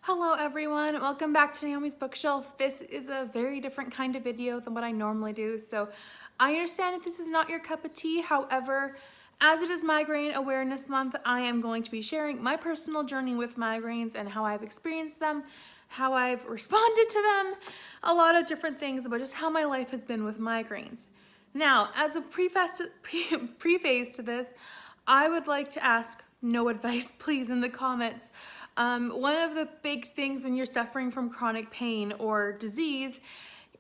Hello everyone, welcome back to Naomi's Bookshelf. This is a very different kind of video than what I normally do, so I understand if this is not your cup of tea. However, as it is Migraine Awareness Month, I am going to be sharing my personal journey with migraines and how I've experienced them, how I've responded to them, a lot of different things about just how my life has been with migraines. Now, as a preface to this, I would like to ask no advice, please, in the comments. One of the big things when you're suffering from chronic pain or disease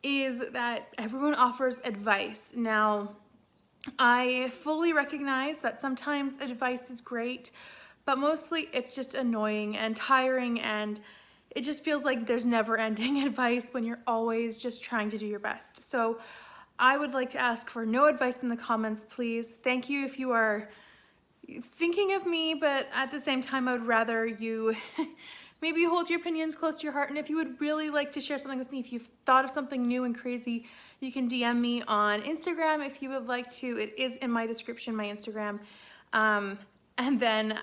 is that everyone offers advice. Now, I fully recognize that sometimes advice is great, but mostly it's just annoying and tiring, and it just feels like there's never-ending advice when you're always just trying to do your best. So I would like to ask for no advice in the comments, please. Thank you if you are thinking of me, but at the same time, I would rather you maybe hold your opinions close to your heart. And if you would really like to share something with me, if you've thought of something new and crazy, you can DM me on Instagram if you would like to. It is in my description, my Instagram. And then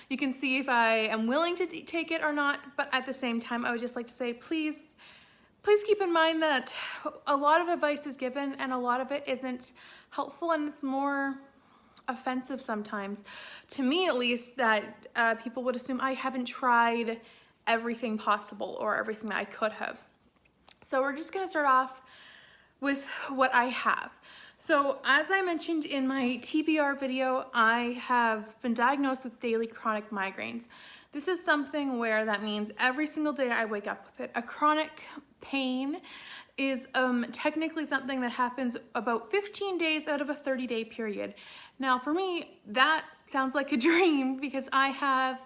you can see if I am willing to take it or not. But at the same time, I would just like to say, please keep in mind that a lot of advice is given and a lot of it isn't helpful, and it's more offensive sometimes, to me at least, that people would assume I haven't tried everything possible or everything that I could have. So we're just gonna start off with what I have. So as I mentioned in my TBR video, I have been diagnosed with daily chronic migraines. This is something where that means every single day I wake up with it. A chronic pain is technically something that happens about 15 days out of a 30-day period. Now for me, that sounds like a dream because I have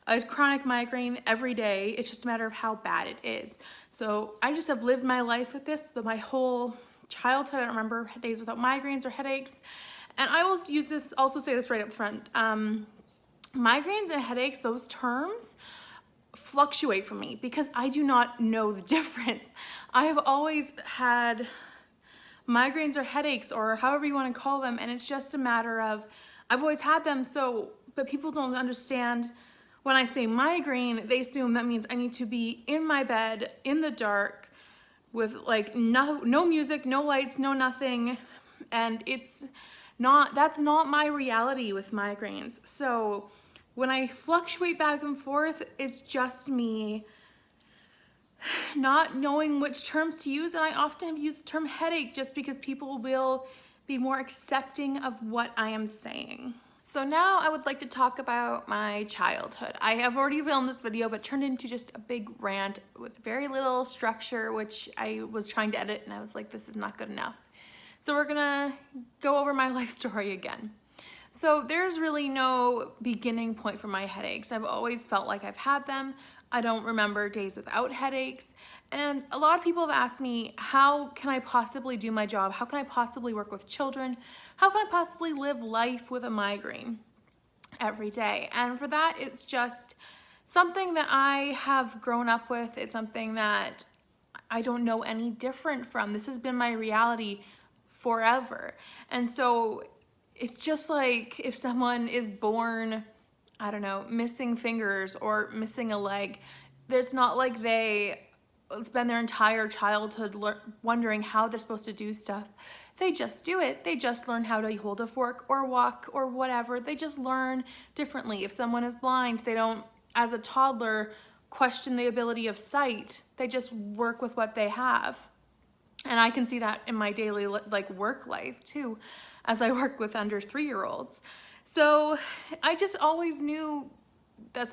a chronic migraine every day. It's just a matter of how bad it is. So I just have lived my life with this my whole childhood. I don't remember days without migraines or headaches. And I will also say this right up front. Migraines and headaches, those terms, fluctuate for me because I do not know the difference. I have always had migraines or headaches, or however you want to call them, and it's just a matter of I've always had them. But people don't understand when I say migraine, they assume that means I need to be in my bed in the dark with like no music, no lights, no nothing, and that's not my reality with migraines. So when I fluctuate back and forth, it's just me not knowing which terms to use, and I often have used the term headache just because people will be more accepting of what I am saying. So now I would like to talk about my childhood. I have already filmed this video, but turned into just a big rant with very little structure, which I was trying to edit, and I was like, this is not good enough. So we're gonna go over my life story again. So there's really no beginning point for my headaches. I've always felt like I've had them. I don't remember days without headaches. And a lot of people have asked me, how can I possibly do my job? How can I possibly work with children? How can I possibly live life with a migraine every day? And for that, it's just something that I have grown up with. It's something that I don't know any different from. This has been my reality forever. And so it's just like if someone is born, I don't know, missing fingers or missing a leg, there's not like they spend their entire childhood wondering how they're supposed to do stuff. They just do it. They just learn how to hold a fork or walk or whatever. They just learn differently. If someone is blind, they don't, as a toddler, question the ability of sight. They just work with what they have. And I can see that in my daily work life too, as I work with under 3-year-olds. So I just always knew that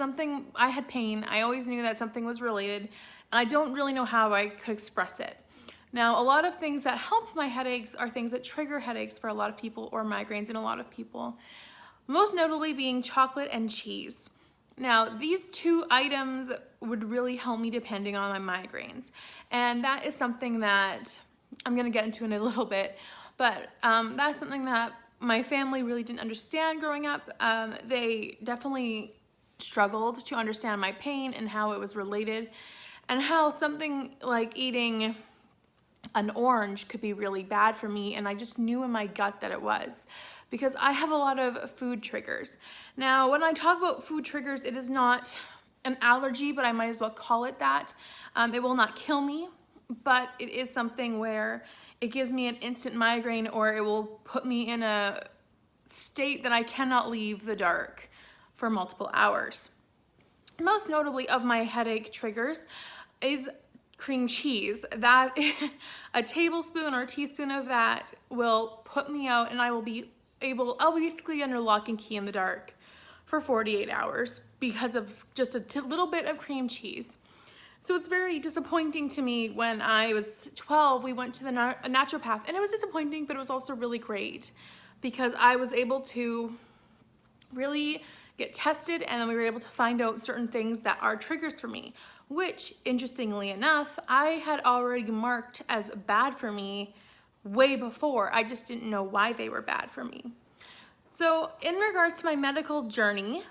I had pain. I always knew that something was related, and I don't really know how I could express it. Now, a lot of things that help my headaches are things that trigger headaches for a lot of people, or migraines in a lot of people. Most notably being chocolate and cheese. Now, these two items would really help me depending on my migraines. And that is something that I'm gonna get into in a little bit, but that's something that my family really didn't understand growing up. They definitely struggled to understand my pain and how it was related, and how something like eating an orange could be really bad for me, and I just knew in my gut that it was, because I have a lot of food triggers. Now, when I talk about food triggers, it is not an allergy, but I might as well call it that. It will not kill me, but it is something where it gives me an instant migraine, or it will put me in a state that I cannot leave the dark for multiple hours. Most notably of my headache triggers is cream cheese. That a tablespoon or a teaspoon of that will put me out, and I'll be basically under lock and key in the dark for 48 hours because of just a little bit of cream cheese. So it's very disappointing to me. When I was 12, we went to a naturopath, and it was disappointing, but it was also really great because I was able to really get tested, and then we were able to find out certain things that are triggers for me, which, interestingly enough, I had already marked as bad for me way before. I just didn't know why they were bad for me. So in regards to my medical journey,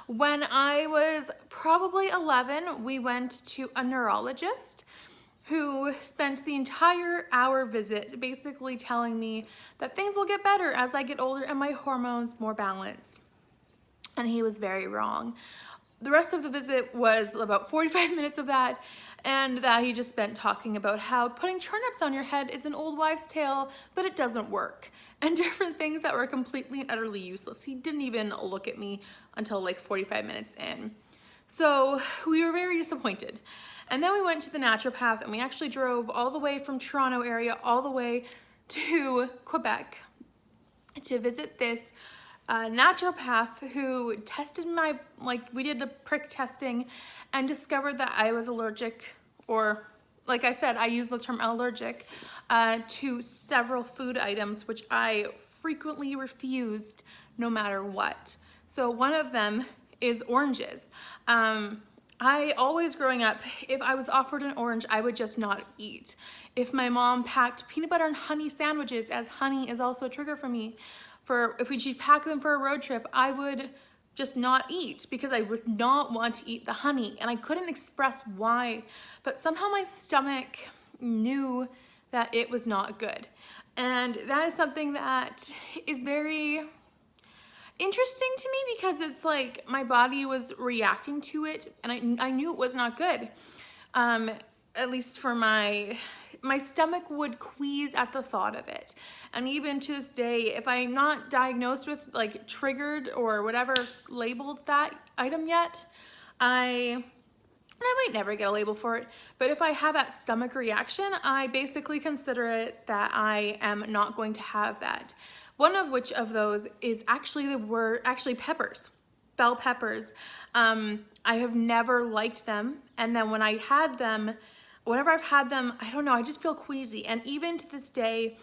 when I was probably 11, we went to a neurologist who spent the entire hour visit basically telling me that things will get better as I get older and my hormones more balanced. And he was very wrong. The rest of the visit was about 45 minutes of that, and that he just spent talking about how putting turnips on your head is an old wives' tale, but it doesn't work, and different things that were completely and utterly useless. He didn't even look at me until like 45 minutes in. So we were very disappointed. And then we went to the naturopath, and we actually drove all the way from Toronto area all the way to Quebec to visit this naturopath who tested we did a prick testing and discovered that I was allergic, or like I said, I use the term allergic, to several food items, which I frequently refused no matter what. So one of them is oranges. I always, growing up, if I was offered an orange, I would just not eat. If my mom packed peanut butter and honey sandwiches, as honey is also a trigger for me, if she'd pack them for a road trip, I would just not eat because I would not want to eat the honey, and I couldn't express why, but somehow my stomach knew that it was not good. And that is something that is very interesting to me because it's like my body was reacting to it, and I knew it was not good. At least for my stomach would quease at the thought of it. And even to this day, if I'm not diagnosed with like triggered or whatever labeled that item yet, I might never get a label for it, but if I have that stomach reaction, I basically consider it that I am not going to have that. One of which of those is actually peppers, bell peppers. I have never liked them, and then whenever I've had them, I don't know, I just feel queasy. And even to this day,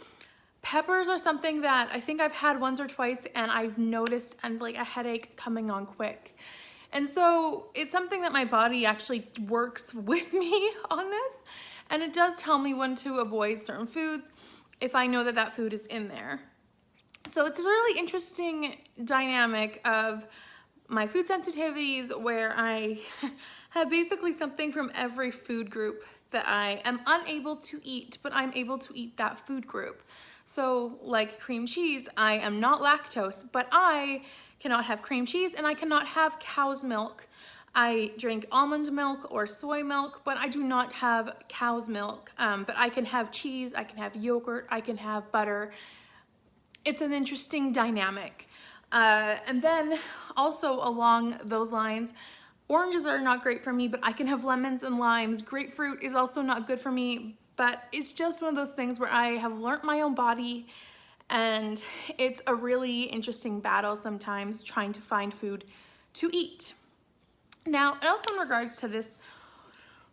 peppers are something that I think I've had once or twice, and I've noticed like a headache coming on quick. And so it's something that my body actually works with me on this, and it does tell me when to avoid certain foods if I know that that food is in there. So it's a really interesting dynamic of my food sensitivities, where I have basically something from every food group that I am unable to eat, but I'm able to eat that food group. So like cream cheese, I am not lactose, but I cannot have cream cheese, and I cannot have cow's milk. I drink almond milk or soy milk, but I do not have cow's milk. But I can have cheese, I can have yogurt, I can have butter. It's an interesting dynamic. And then also along those lines, oranges are not great for me, but I can have lemons and limes. Grapefruit is also not good for me, but it's just one of those things where I have learnt my own body, and it's a really interesting battle sometimes trying to find food to eat. Now, and also in regards to this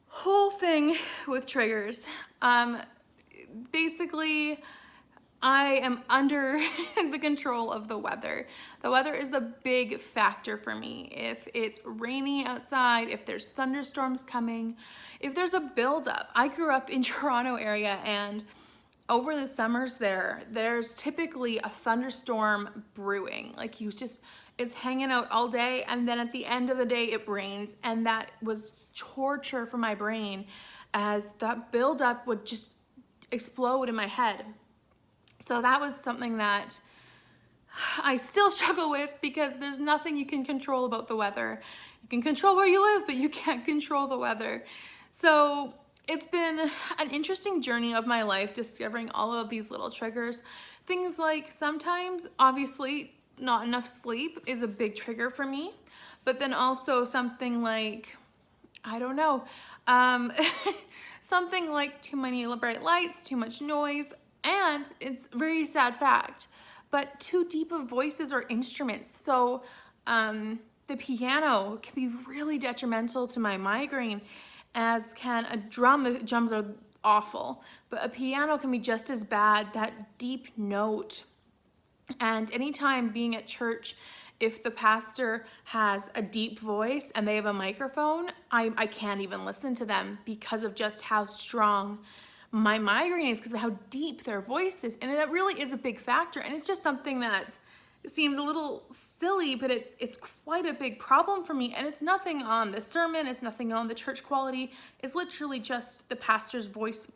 whole thing with triggers, basically I am under the control of the weather. The weather is the big factor for me. If it's rainy outside, if there's thunderstorms coming, if there's a buildup. I grew up in Toronto area, and over the summers there's typically a thunderstorm brewing. Like it's hanging out all day, and then at the end of the day it rains, and that was torture for my brain as that buildup would just explode in my head. So that was something that I still struggle with, because there's nothing you can control about the weather. You can control where you live, but you can't control the weather. So it's been an interesting journey of my life, discovering all of these little triggers. Things like, sometimes, obviously, not enough sleep is a big trigger for me, but then also something like, I don't know, something like too many bright lights, too much noise, and it's a very sad fact, but too deep of voices or instruments. So the piano can be really detrimental to my migraine, as can a drum. Drums are awful, but a piano can be just as bad, that deep note. And anytime being at church, if the pastor has a deep voice and they have a microphone, I can't even listen to them because of just how strong my migraine is, because of how deep their voice is. And that really is a big factor. And it's just something that seems a little silly, but it's quite a big problem for me. And it's nothing on the sermon, it's nothing on the church quality. It's literally just the pastor's voice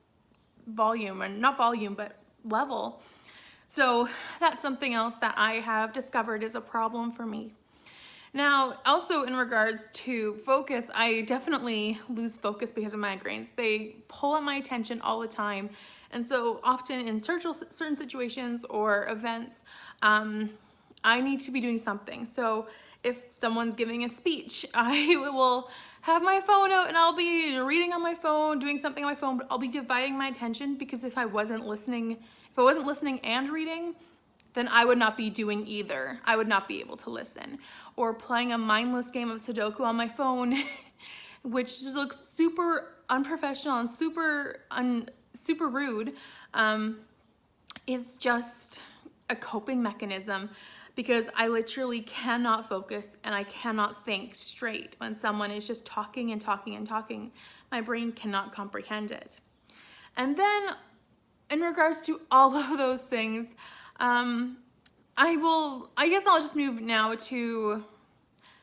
volume, or not volume, but level. So that's something else that I have discovered is a problem for me. Now, also in regards to focus, I definitely lose focus because of migraines. They pull at my attention all the time. And so often in certain situations or events, I need to be doing something. So if someone's giving a speech, I will have my phone out and I'll be reading on my phone, doing something on my phone, but I'll be dividing my attention, because if I wasn't listening and reading, then I would not be doing either. I would not be able to listen. Or playing a mindless game of Sudoku on my phone, which looks super unprofessional and super rude. It's just a coping mechanism, because I literally cannot focus and I cannot think straight when someone is just talking and talking and talking. My brain cannot comprehend it. And then in regards to all of those things, I guess I'll just move now to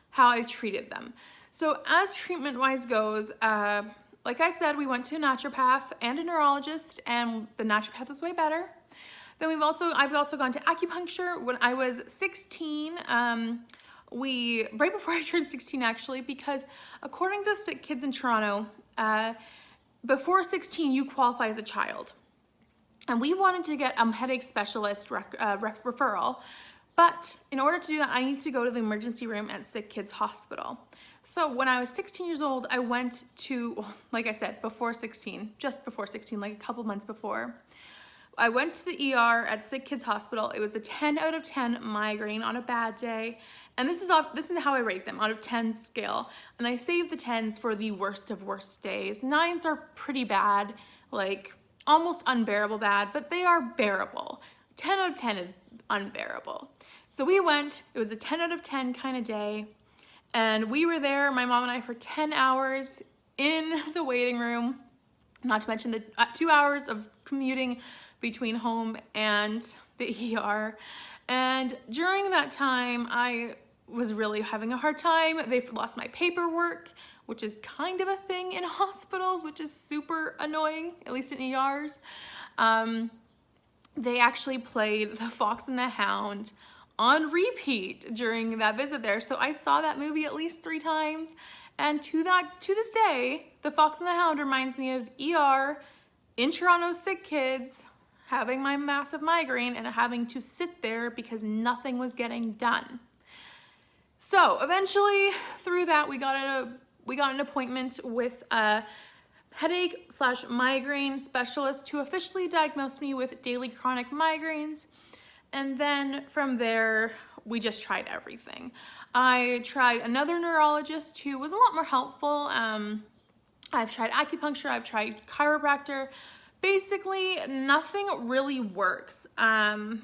how I treated them. So as treatment-wise goes, like I said, we went to a naturopath and a neurologist, and the naturopath was way better. Then I've also gone to acupuncture when I was 16. Right before I turned 16 actually, because according to Sick Kids in Toronto, before 16 you qualify as a child. And we wanted to get a headache specialist referral, but in order to do that, I needed to go to the emergency room at Sick Kids Hospital. So when I was 16 years old, I went to, like I said, just before 16, like a couple months before. I went to the ER at Sick Kids Hospital. It was a 10 out of 10 migraine on a bad day. And this is how I rate them out of 10 scale. And I saved the 10s for the worst of worst days. 9s are pretty bad, like almost unbearable bad, but they are bearable. 10 out of 10 is unbearable. So we went, it was a 10 out of 10 kind of day. And we were there, my mom and I, for 10 hours in the waiting room, not to mention the 2 hours of commuting between home and the ER. And during that time, I was really having a hard time. They've lost my paperwork, which is kind of a thing in hospitals, which is super annoying, at least in ERs. They actually played The Fox and the Hound on repeat during that visit there. So I saw that movie at least 3 times. And to this day, The Fox and the Hound reminds me of ER in Toronto Sick Kids, having my massive migraine and having to sit there because nothing was getting done. So eventually through that, we got an appointment with a headache/migraine specialist to officially diagnose me with daily chronic migraines. And then from there, we just tried everything. I tried another neurologist who was a lot more helpful. I've tried acupuncture, I've tried chiropractor. Basically, nothing really works. And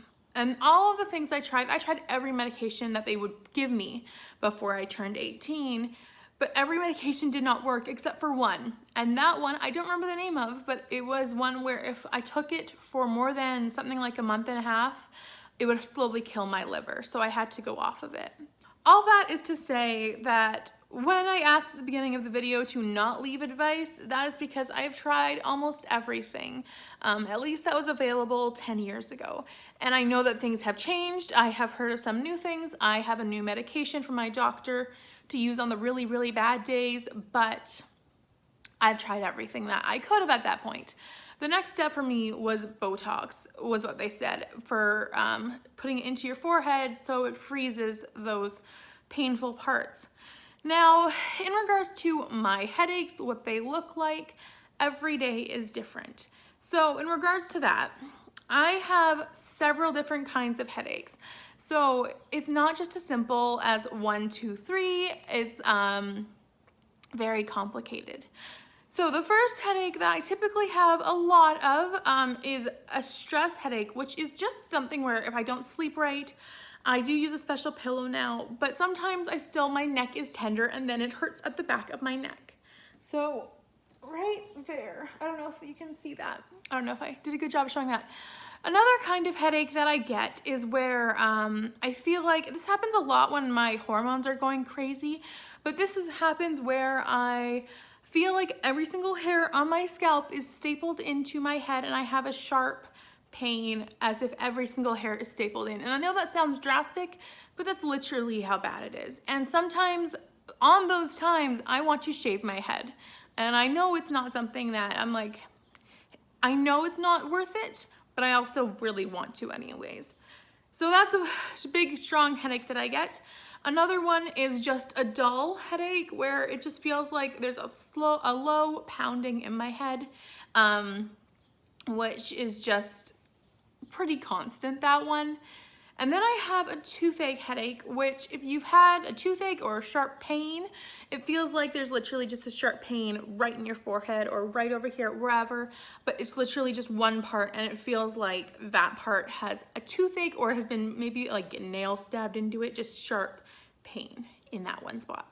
all of the things I tried every medication that they would give me before I turned 18, but every medication did not work except for one. And that one, I don't remember the name of, but it was one where if I took it for more than something like a month and a half, it would slowly kill my liver. So I had to go off of it. All that is to say that When I asked at the beginning of the video to not leave advice, that is because I've tried almost everything. At least that was available 10 years ago. And I know that things have changed. I have heard of some new things. I have a new medication from my doctor to use on the really, really bad days, but I've tried everything that I could have at that point. The next step for me was Botox, was what they said, for putting it into your forehead so it freezes those painful parts. Now, in regards to my headaches, what they look like, every day is different. So in regards to that, I have several different kinds of headaches. So it's not just as simple as 1, 2, 3. It's very complicated. So the first headache that I typically have a lot of is a stress headache, which is just something where if I don't sleep right, I do use a special pillow now, but sometimes my neck is tender and then it hurts at the back of my neck. So right there, I don't know if you can see that. I don't know if I did a good job of showing that. Another kind of headache that I get is where I feel like this happens a lot when my hormones are going crazy, but happens where I feel like every single hair on my scalp is stapled into my head and I have a sharp pain as if every single hair is stapled in. And I know that sounds drastic, but that's literally how bad it is. And sometimes on those times, I want to shave my head. And I know it's not something that I'm like, I know it's not worth it, but I also really want to anyways. So that's a big, strong headache that I get. Another one is just a dull headache where it just feels like there's a low pounding in my head, which is just pretty constant, that one. And then I have a toothache headache, which if you've had a toothache or a sharp pain, it feels like there's literally just a sharp pain right in your forehead or right over here, wherever, but it's literally just one part and it feels like that part has a toothache or has been maybe like a nail stabbed into it, just sharp pain in that one spot.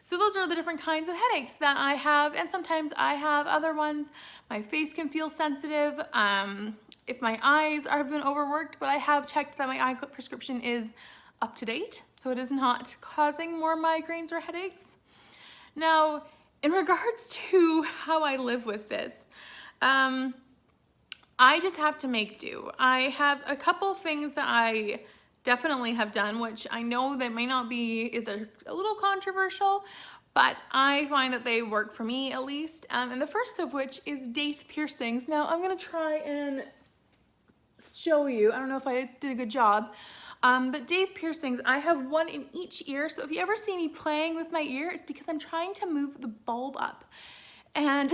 So those are the different kinds of headaches that I have, and sometimes I have other ones. My face can feel sensitive. If my eyes have been overworked, but I have checked that my eye prescription is up to date, so it is not causing more migraines or headaches. Now, in regards to how I live with this, I just have to make do. I have a couple things that I definitely have done, which I know that may not be either a little controversial, but I find that they work for me at least. And the first of which is daith piercings. Now I'm gonna try and show you. I don't know if I did a good job, but daith piercings, I have one in each ear. So if you ever see me playing with my ear, it's because I'm trying to move the bulb up. And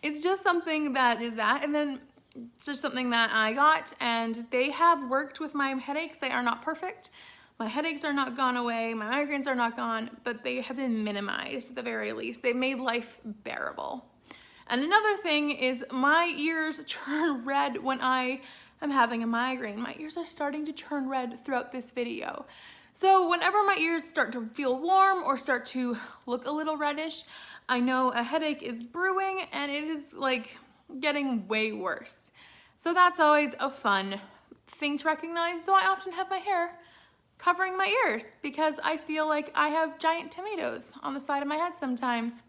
it's just something that is that. And then it's just something that I got, and they have worked with my headaches. They are not perfect. My headaches are not gone away. My migraines are not gone, but they have been minimized at the very least. They've made life bearable. And another thing is my ears turn red when I am having a migraine. My ears are starting to turn red throughout this video. So whenever my ears start to feel warm or start to look a little reddish, I know a headache is brewing and it is like getting way worse. So that's always a fun thing to recognize. So I often have my hair covering my ears because I feel like I have giant tomatoes on the side of my head sometimes.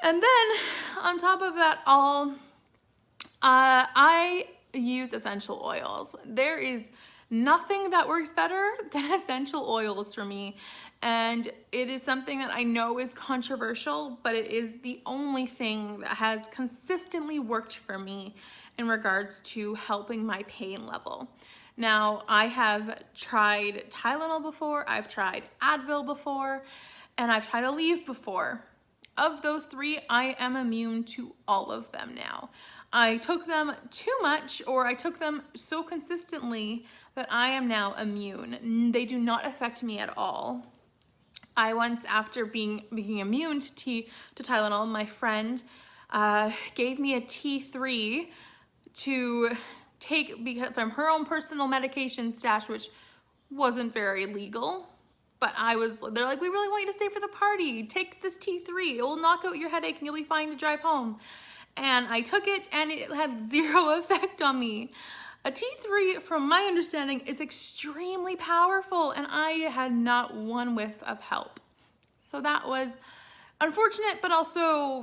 And then on top of that all, I use essential oils. There is nothing that works better than essential oils for me. And it is something that I know is controversial, but it is the only thing that has consistently worked for me in regards to helping my pain level. Now, I have tried Tylenol before, I've tried Advil before, and I've tried Aleve before. Of those three, I am immune to all of them now. I took them too much, or I took them so consistently that I am now immune. They do not affect me at all. I once, after being immune to Tylenol, my friend gave me a T3 to take from her own personal medication stash, which wasn't very legal. But they're like, we really want you to stay for the party. Take this T3, it will knock out your headache and you'll be fine to drive home. And I took it and it had zero effect on me. A T3, from my understanding, is extremely powerful and I had not one whiff of help. So that was unfortunate, but also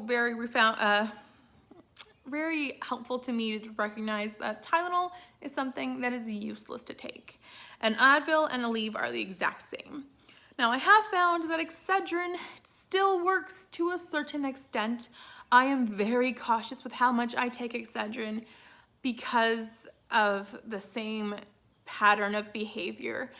very helpful to me to recognize that Tylenol is something that is useless to take. And Advil and Aleve are the exact same. Now, I have found that Excedrin still works to a certain extent. I am very cautious with how much I take Excedrin because of the same pattern of behavior.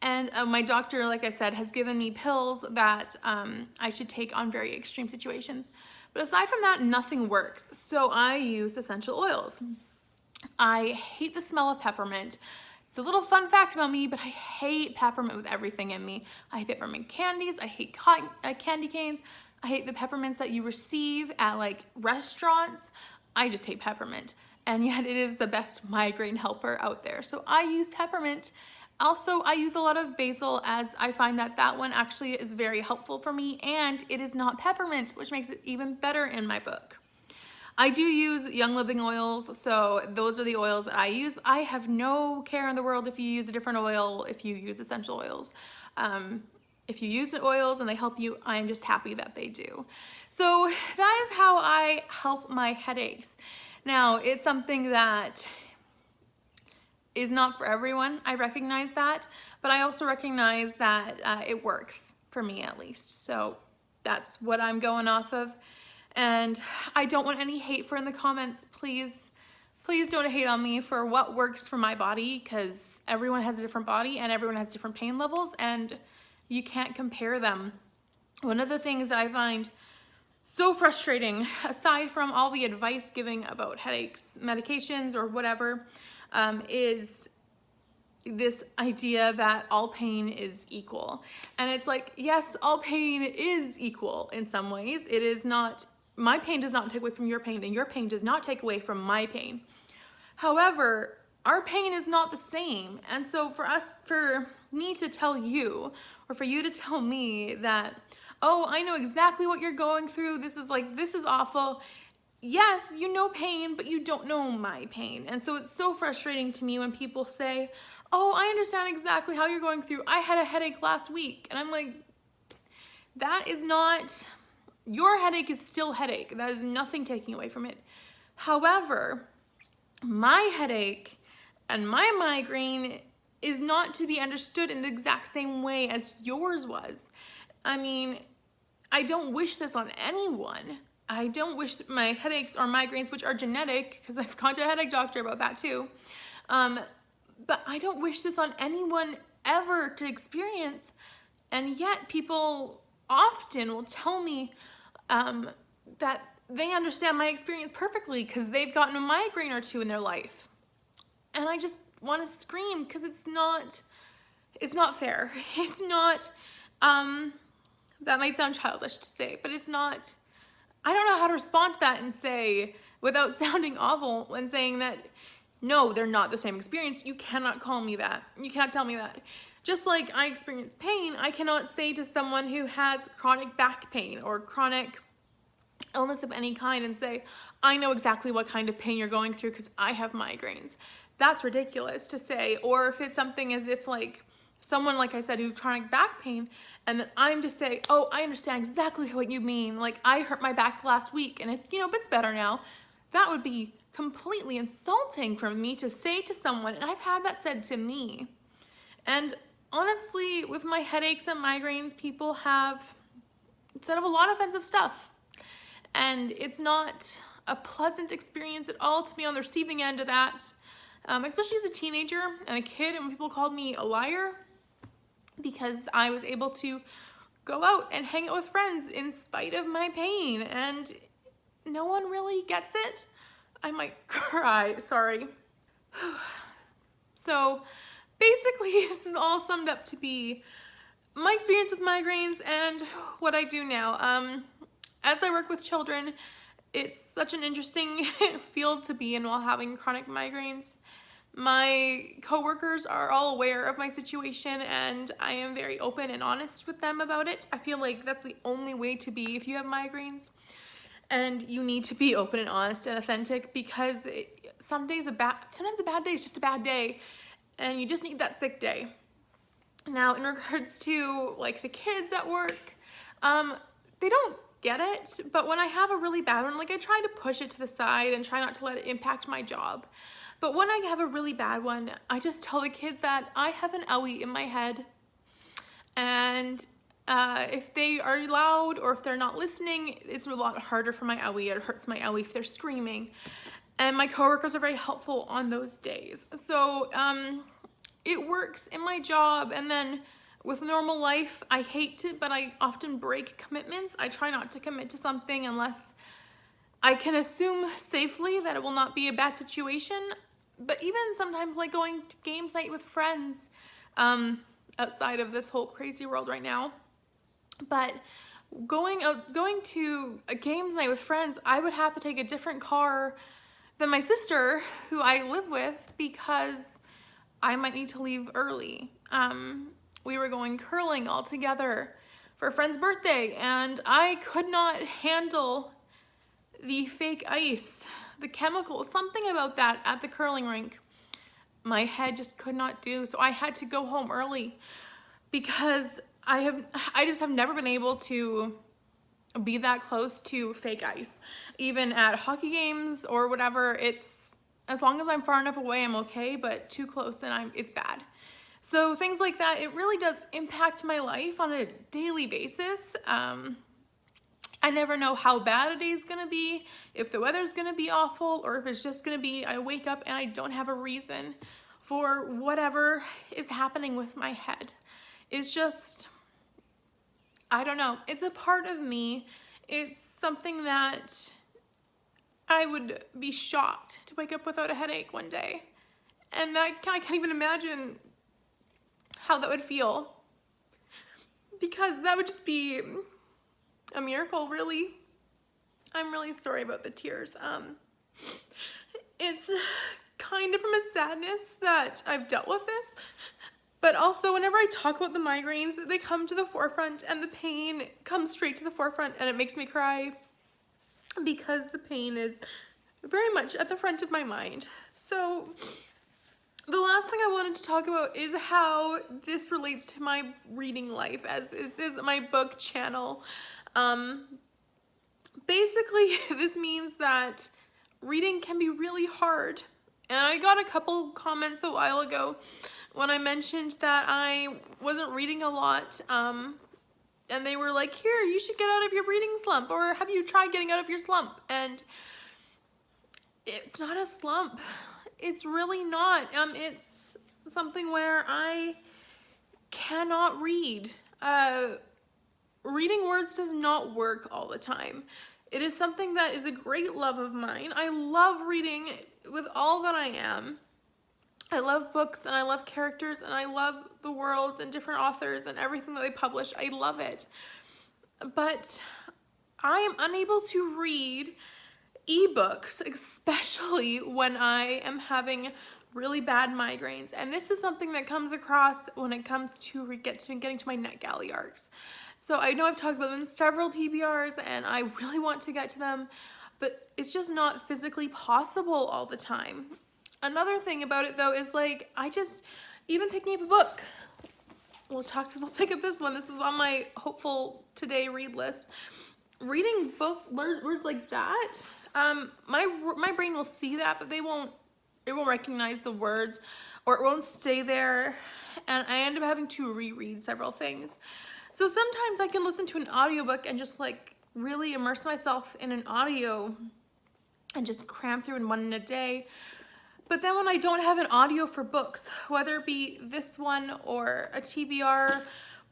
And my doctor, like I said, has given me pills that I should take on very extreme situations. But aside from that, nothing works. So I use essential oils. I hate the smell of peppermint. It's a little fun fact about me, but I hate peppermint with everything in me. I hate peppermint candies. I hate candy canes. I hate the peppermints that you receive at like restaurants. I just hate peppermint. And yet it is the best migraine helper out there. So I use peppermint. Also, I use a lot of basil, as I find that that one actually is very helpful for me, and it is not peppermint, which makes it even better in my book. I do use Young Living oils, so those are the oils that I use. I have no care in the world if you use a different oil, if you use essential oils. If you use the oils and they help you, I'm just happy that they do. So that is how I help my headaches. Now, it's something that is not for everyone. I recognize that, but I also recognize that it works for me at least. So that's what I'm going off of. And I don't want any hate for in the comments. Please don't hate on me for what works for my body, because everyone has a different body and everyone has different pain levels and you can't compare them. One of the things that I find so frustrating, aside from all the advice giving about headaches, medications, or whatever, is this idea that all pain is equal. And it's like, yes, all pain is equal in some ways. It is not, my pain does not take away from your pain, and your pain does not take away from my pain. However, our pain is not the same. And so for me to tell you, or for you to tell me that, oh, I know exactly what you're going through, this is awful. Yes, you know pain, but you don't know my pain. And so it's so frustrating to me when people say, oh, I understand exactly how you're going through. I had a headache last week. And I'm like, that is not, your headache is still headache. That is nothing taking away from it. However, my headache and my migraine is not to be understood in the exact same way as yours was. I mean, I don't wish this on anyone. I don't wish my headaches or migraines, which are genetic, because I've gone to a headache doctor about that too, but I don't wish this on anyone ever to experience. And yet people often will tell me that they understand my experience perfectly because they've gotten a migraine or two in their life. And I just want to scream, because it's not fair. It's not, that might sound childish to say, but it's not, I don't know how to respond to that and say, without sounding awful, and saying that, no, they're not the same experience. You cannot call me that. You cannot tell me that. Just like I experience pain, I cannot say to someone who has chronic back pain or chronic illness of any kind and say, I know exactly what kind of pain you're going through because I have migraines. That's ridiculous to say. Or if it's something as if like someone, like I said, who chronic back pain, and then I'm to say, oh, I understand exactly what you mean. Like, I hurt my back last week and it's, but it's better now. That would be completely insulting for me to say to someone, and I've had that said to me. And honestly, with my headaches and migraines, people have said of a lot of offensive stuff. And it's not a pleasant experience at all to be on the receiving end of that, especially as a teenager and a kid, and when people called me a liar because I was able to go out and hang out with friends in spite of my pain, and no one really gets it. I might cry, sorry. So basically, this is all summed up to be my experience with migraines and what I do now. As I work with children, it's such an interesting field to be in while having chronic migraines. My coworkers are all aware of my situation, and I am very open and honest with them about it. I feel like that's the only way to be if you have migraines. And you need to be open and honest and authentic, because sometimes a bad day is just a bad day, and you just need that sick day. Now, in regards to like the kids at work, They don't get it, but when I have a really bad one, like I try to push it to the side and try not to let it impact my job. But when I have a really bad one, I just tell the kids that I have an owie in my head. And if they are loud or if they're not listening, it's a lot harder for my owie. It hurts my owie if they're screaming. And my coworkers are very helpful on those days. So it works in my job. And then with normal life, I hate it, but I often break commitments. I try not to commit to something unless I can assume safely that it will not be a bad situation. But even sometimes like going to games night with friends, outside of this whole crazy world right now. But going to a games night with friends, I would have to take a different car than my sister, who I live with, because I might need to leave early. We were going curling all together for a friend's birthday, and I could not handle the fake ice, the chemical, something about that at the curling rink. My head just could not do, so I had to go home early because I just have never been able to be that close to fake ice. Even at hockey games or whatever, it's, as long as I'm far enough away, I'm okay, but too close and it's bad. So things like that, it really does impact my life on a daily basis. I never know how bad a day is gonna be, if the weather's gonna be awful, or if it's just gonna be, I wake up and I don't have a reason for whatever is happening with my head. It's just, I don't know. It's a part of me. It's something that I would be shocked to wake up without a headache one day. And I can't even imagine how that would feel, because that would just be a miracle, really. I'm really sorry about the tears. It's kind of from a sadness that I've dealt with this, but also whenever I talk about the migraines, they come to the forefront, and the pain comes straight to the forefront, and it makes me cry because the pain is very much at the front of my mind. So the last thing I wanted to talk about is how this relates to my reading life, as this is my book channel. Basically, this means that reading can be really hard. And I got a couple comments a while ago when I mentioned that I wasn't reading a lot, and they were like, here, you should get out of your reading slump, or have you tried getting out of your slump? And it's not a slump. It's really not. It's something where I cannot read. Reading words does not work all the time. It is something that is a great love of mine. I love reading with all that I am. I love books, and I love characters, and I love the worlds and different authors and everything that they publish. I love it. But I am unable to read ebooks, especially when I am having really bad migraines. And this is something that comes across when it comes to getting to my NetGalley arcs. So I know I've talked about them in several TBRs, and I really want to get to them, but it's just not physically possible all the time. Another thing about it though is like, even picking up a book, we'll pick up this one. This is on my hopeful today read list. Reading words like that, my brain will see that, but it won't recognize the words, or it won't stay there, and I end up having to reread several things. So sometimes I can listen to an audiobook and just like really immerse myself in an audio and just cram through in one in a day. But then when I don't have an audio for books, whether it be this one or a TBR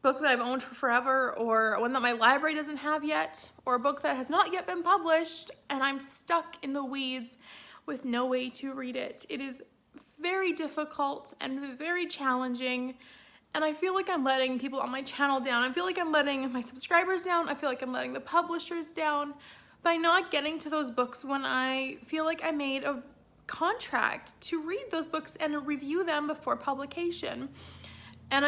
book that I've owned for forever, or one that my library doesn't have yet, or a book that has not yet been published, and I'm stuck in the weeds with no way to read it, it is very difficult and very challenging. And I feel like I'm letting people on my channel down. I feel like I'm letting my subscribers down. I feel like I'm letting the publishers down by not getting to those books when I feel like I made a contract to read those books and review them before publication. And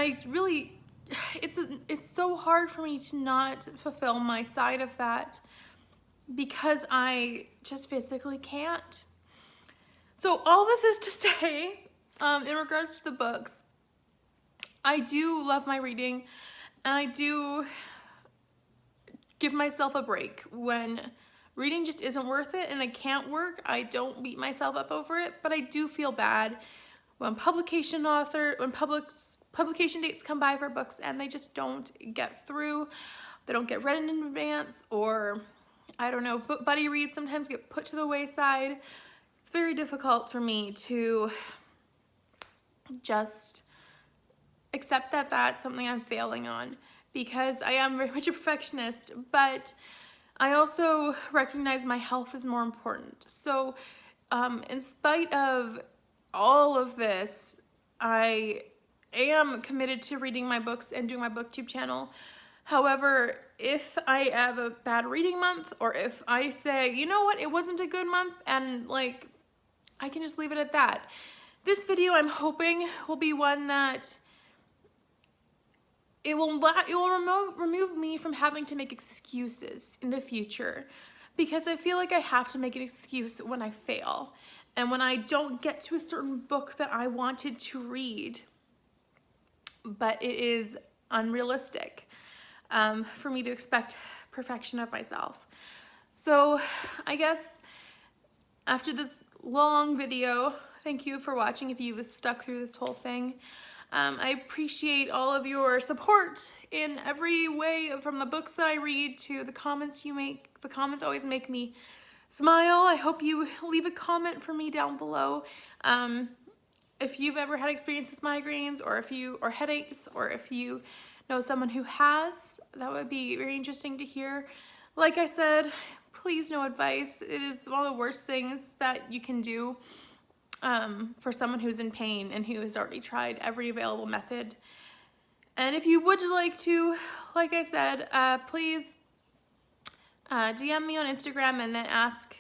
it's so hard for me to not fulfill my side of that because I just physically can't. So all this is to say, in regards to the books, I do love my reading, and I do give myself a break. When reading just isn't worth it and I can't work, I don't beat myself up over it, but I do feel bad when publication dates come by for books and they just don't get through. They don't get read in advance, or I don't know, book buddy reads sometimes get put to the wayside. It's very difficult for me to just accept that that's something I'm failing on, because I am very much a perfectionist, but I also recognize my health is more important. So in spite of all of this, I am committed to reading my books and doing my booktube channel. However, if I have a bad reading month, or if I say, you know what, it wasn't a good month, and like, I can just leave it at that. This video, I'm hoping, will be one that it will remove me from having to make excuses in the future, because I feel like I have to make an excuse when I fail and when I don't get to a certain book that I wanted to read, but it is unrealistic for me to expect perfection of myself. So I guess after this long video, thank you for watching if you've stuck through this whole thing. I appreciate all of your support in every way, from the books that I read to the comments you make. The comments always make me smile. I hope you leave a comment for me down below. If you've ever had experience with migraines, or headaches, or if you know someone who has, that would be very interesting to hear. Like I said, please no advice. It is one of the worst things that you can do for someone who's in pain and who has already tried every available method. And if you would like to, like I said, please DM me on Instagram and then ask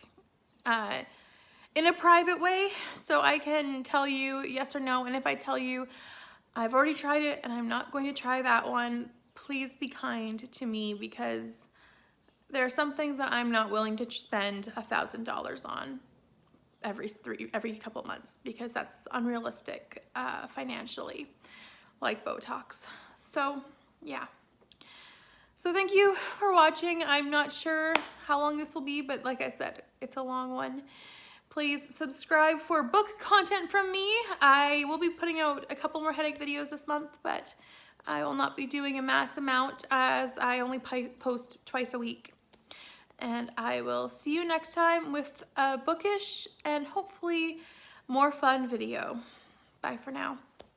in a private way, so I can tell you yes or no. And if I tell you I've already tried it and I'm not going to try that one, please be kind to me, because there are some things that I'm not willing to spend $1,000 on every couple months, because that's unrealistic financially, like Botox. So yeah. So thank you for watching. I'm not sure how long this will be, but like I said, it's a long one. Please subscribe for book content from me. I will be putting out a couple more headache videos this month, but I will not be doing a mass amount, as I only post twice a week. And I will see you next time with a bookish and hopefully more fun video. Bye for now.